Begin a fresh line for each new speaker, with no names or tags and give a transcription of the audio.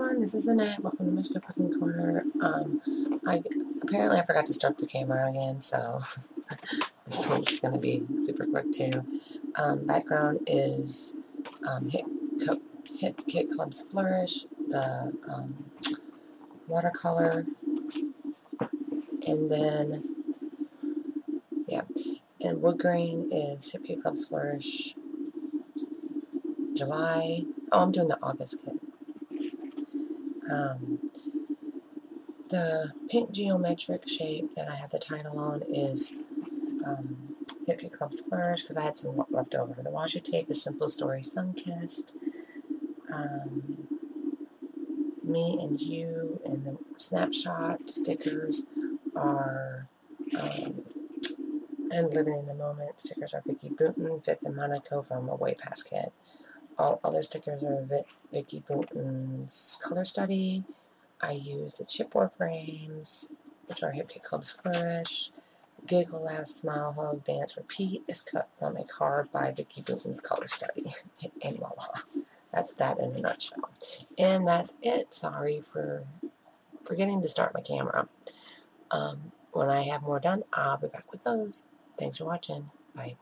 everyone, this is Annette. Welcome to my Scrapbooking corner. Apparently I forgot to start the camera again, so this one's going to be super quick too. Background is Hip Kit Club's Flourish, the watercolor, and then and wood grain is Hip Kit Club's Flourish July. Oh, I'm doing the August kit. The pink geometric shape that I have the title on is Hip Kit Club's Flourish, because I had some left over. The washi tape is Simple Story Sunkissed. Me and You, and the snapshot stickers are and Living in the Moment stickers are Vicky Booten, Fifth and Monaco from a Way Past Kit. All other stickers are Vicky Booten's Color Study. I use the chipboard frames, which are Hip Kit Club's Flourish. Giggle, Laugh, Smile, Hug, Dance, Repeat is cut from a card by Vicky Booten's Color Study. And voila. That's that in a nutshell. And that's it. Sorry for forgetting to start my camera. When I have more done, I'll be back with those. Thanks for watching. Bye.